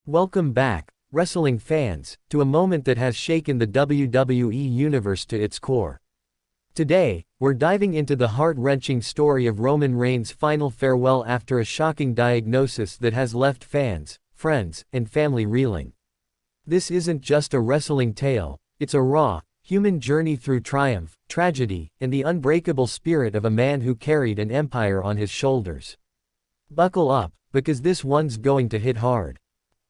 Welcome back, wrestling fans, to a moment that has shaken the WWE Universe to its core. Today, we're diving into the heart-wrenching story of Roman Reigns' final farewell after a shocking diagnosis that has left fans, friends, and family reeling. This isn't just a wrestling tale, it's a raw, human journey through triumph, tragedy, and the unbreakable spirit of a man who carried an empire on his shoulders. Buckle up, because this one's going to hit hard.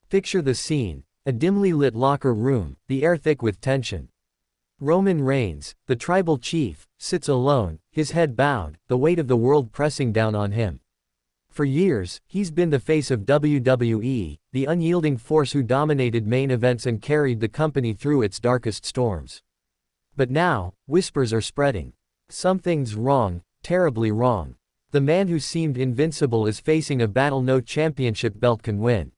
Picture the scene: a dimly lit locker room, the air thick with tension. Roman Reigns, the tribal chief, sits alone, his head bowed, the weight of the world pressing down on him. For years, he's been the face of WWE, the unyielding force who dominated main events and carried the company through its darkest storms. But now, whispers are spreading. Something's wrong, terribly wrong. The man who seemed invincible is facing a battle no championship belt can win.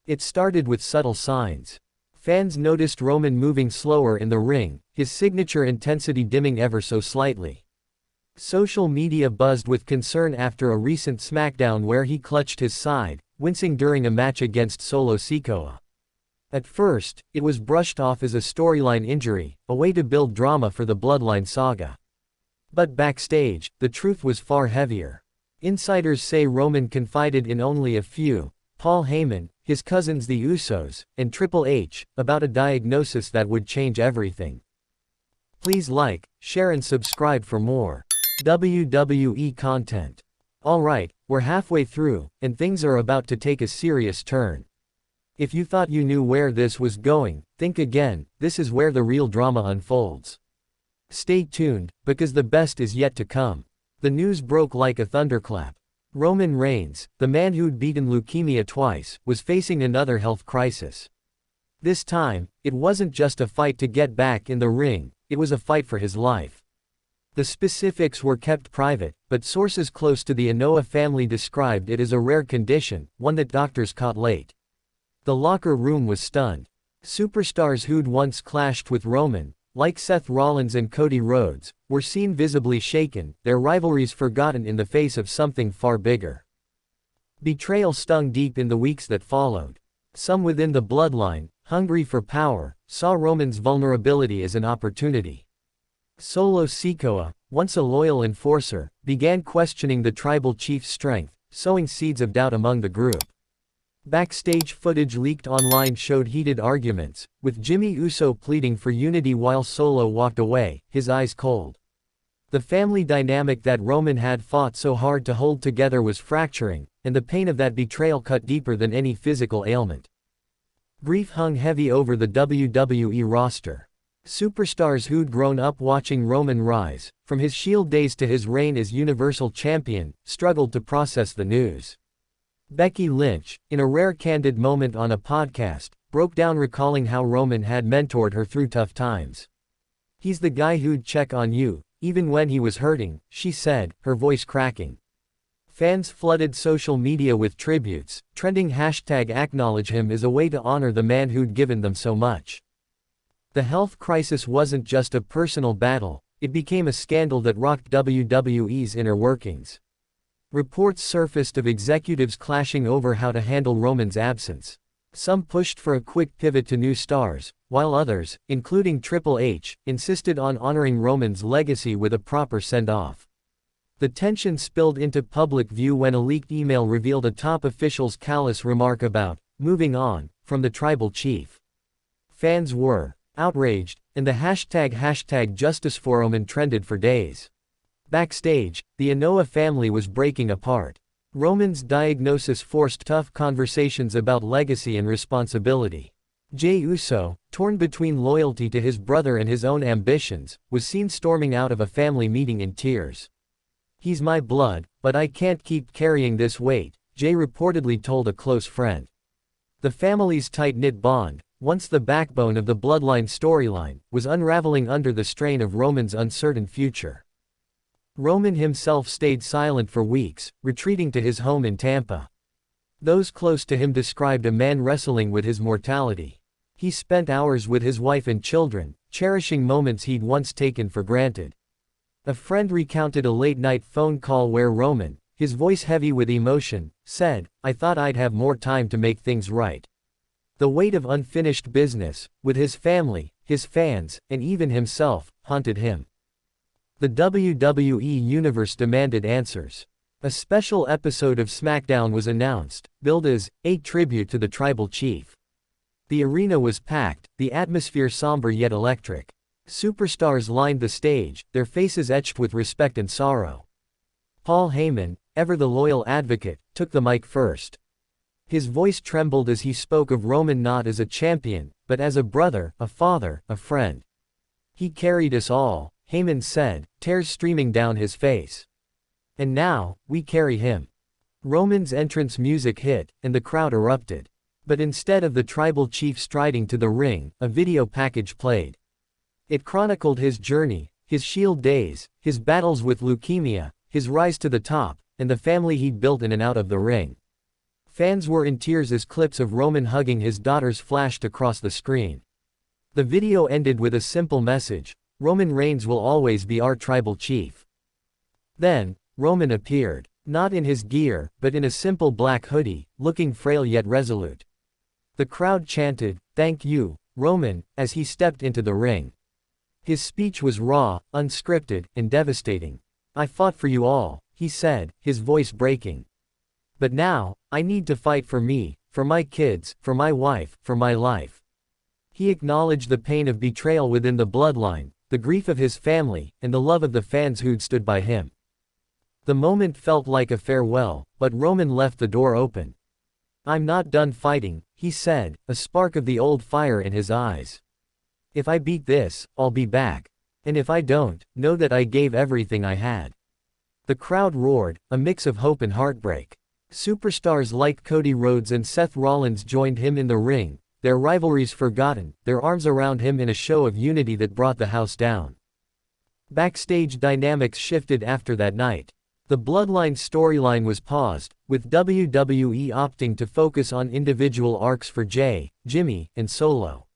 It started with subtle signs. Fans noticed Roman moving slower in the ring, his signature intensity dimming ever so slightly. Social media buzzed with concern after a recent SmackDown where he clutched his side, wincing during a match against Solo Sikoa. At first, it was brushed off as a storyline injury, a way to build drama for the Bloodline saga. But backstage, the truth was far heavier. Insiders say Roman confided in only a few, Paul Heyman, his cousins the Usos, and Triple H, about a diagnosis that would change everything. Please like, share and subscribe for more WWE content. Alright, we're halfway through, and things are about to take a serious turn. If you thought you knew where this was going, think again, this is where the real drama unfolds. Stay tuned, because the best is yet to come. The news broke like a thunderclap. Roman Reigns, the man who'd beaten leukemia twice, was facing another health crisis. This time, it wasn't just a fight to get back in the ring, it was a fight for his life. The specifics were kept private, but sources close to the Anoa'i family described it as a rare condition, one that doctors caught late. The locker room was stunned. Superstars who'd once clashed with Roman, like Seth Rollins and Cody Rhodes, were seen visibly shaken, their rivalries forgotten in the face of something far bigger. Betrayal stung deep in the weeks that followed. Some within the bloodline, hungry for power, saw Roman's vulnerability as an opportunity. Solo Sikoa, once a loyal enforcer, began questioning the tribal chief's strength, sowing seeds of doubt among the group. Backstage footage leaked online showed heated arguments, with Jimmy Uso pleading for unity while Solo walked away, his eyes cold. The family dynamic that Roman had fought so hard to hold together was fracturing, and the pain of that betrayal cut deeper than any physical ailment. Grief hung heavy over the WWE roster. Superstars who'd grown up watching Roman rise, from his Shield days to his reign as Universal Champion, struggled to process the news. Becky Lynch, in a rare candid moment on a podcast, broke down recalling how Roman had mentored her through tough times. "He's the guy who'd check on you, even when he was hurting," she said, her voice cracking. Fans flooded social media with tributes, trending #AcknowledgeHim as a way to honor the man who'd given them so much. The health crisis wasn't just a personal battle, it became a scandal that rocked WWE's inner workings. Reports surfaced of executives clashing over how to handle Roman's absence. Some pushed for a quick pivot to new stars, while others, including Triple H, insisted on honoring Roman's legacy with a proper send-off. The tension spilled into public view when a leaked email revealed a top official's callous remark about moving on from the tribal chief. Fans were outraged, and the #JusticeForRoman trended for days. Backstage, the Anoa'i family was breaking apart. Roman's diagnosis forced tough conversations about legacy and responsibility. Jey Uso, torn between loyalty to his brother and his own ambitions, was seen storming out of a family meeting in tears. "He's my blood, but I can't keep carrying this weight," Jey reportedly told a close friend. The family's tight-knit bond, once the backbone of the Bloodline storyline, was unraveling under the strain of Roman's uncertain future. Roman himself stayed silent for weeks, retreating to his home in Tampa. Those close to him described a man wrestling with his mortality. He spent hours with his wife and children, cherishing moments he'd once taken for granted. A friend recounted a late-night phone call where Roman, his voice heavy with emotion, said, "I thought I'd have more time to make things right. The weight of unfinished business, with his family, his fans, and even himself, haunted him. The WWE Universe demanded answers. A special episode of SmackDown was announced, billed as a tribute to the tribal chief. The arena was packed, the atmosphere somber yet electric. Superstars lined the stage, their faces etched with respect and sorrow. Paul Heyman, ever the loyal advocate, took the mic first. His voice trembled as he spoke of Roman not as a champion, but as a brother, a father, a friend. "He carried us all," Heyman said, tears streaming down his face. "And now, we carry him." Roman's entrance music hit, and the crowd erupted. But instead of the tribal chief striding to the ring, a video package played. It chronicled his journey, his Shield days, his battles with leukemia, his rise to the top, and the family he'd built in and out of the ring. Fans were in tears as clips of Roman hugging his daughters flashed across the screen. The video ended with a simple message: Roman Reigns will always be our tribal chief. Then, Roman appeared, not in his gear, but in a simple black hoodie, looking frail yet resolute. The crowd chanted, "Thank you, Roman," as he stepped into the ring. His speech was raw, unscripted, and devastating. "I fought for you all," he said, his voice breaking. "But now, I need to fight for me, for my kids, for my wife, for my life." He acknowledged the pain of betrayal within the bloodline, the grief of his family, and the love of the fans who'd stood by him. The moment felt like a farewell, but Roman left the door open. "I'm not done fighting," he said, a spark of the old fire in his eyes. "If I beat this, I'll be back. And if I don't, know that I gave everything I had." The crowd roared, a mix of hope and heartbreak. Superstars like Cody Rhodes and Seth Rollins joined him in the ring, their rivalries forgotten, their arms around him in a show of unity that brought the house down. Backstage dynamics shifted after that night. The Bloodline storyline was paused, with WWE opting to focus on individual arcs for Jay, Jimmy, and Solo.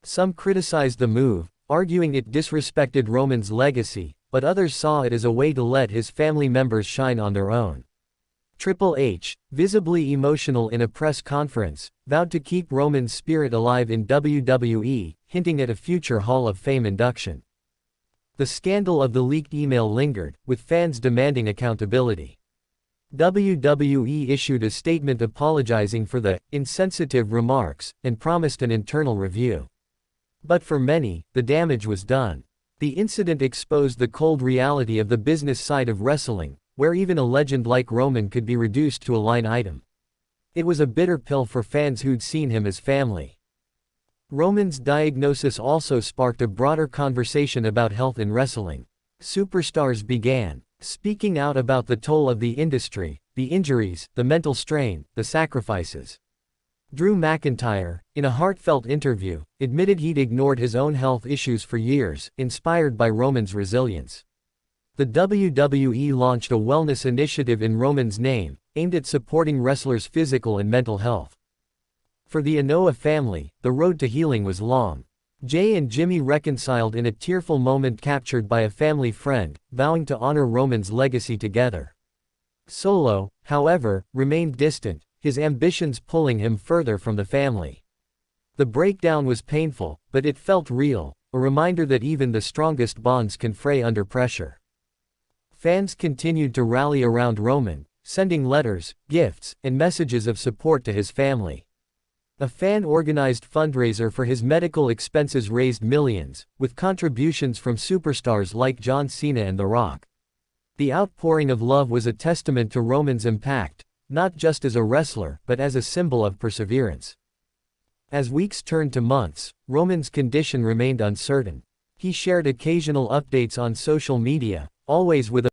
Some criticized the move, arguing it disrespected Roman's legacy, but others saw it as a way to let his family members shine on their own. Triple H, visibly emotional in a press conference, vowed to keep Roman's spirit alive in WWE, hinting at a future Hall of Fame induction. The scandal of the leaked email lingered, with fans demanding accountability. WWE issued a statement apologizing for the insensitive remarks, and promised an internal review. But for many, the damage was done. The incident exposed the cold reality of the business side of wrestling, where even a legend like Roman could be reduced to a line item. It was a bitter pill for fans who'd seen him as family. Roman's diagnosis also sparked a broader conversation about health in wrestling. Superstars began speaking out about the toll of the industry, the injuries, the mental strain, the sacrifices. Drew McIntyre, in a heartfelt interview, admitted he'd ignored his own health issues for years, inspired by Roman's resilience. The WWE launched a wellness initiative in Roman's name, aimed at supporting wrestlers' physical and mental health. For the Anoa'i family, the road to healing was long. Jay and Jimmy reconciled in a tearful moment captured by a family friend, vowing to honor Roman's legacy together. Solo, however, remained distant, his ambitions pulling him further from the family. The breakdown was painful, but it felt real, a reminder that even the strongest bonds can fray under pressure. Fans continued to rally around Roman, sending letters, gifts, and messages of support to his family. A fan-organized fundraiser for his medical expenses raised millions, with contributions from superstars like John Cena and The Rock. The outpouring of love was a testament to Roman's impact, not just as a wrestler but as a symbol of perseverance. As weeks turned to months, Roman's condition remained uncertain. He shared occasional updates on social media, always with a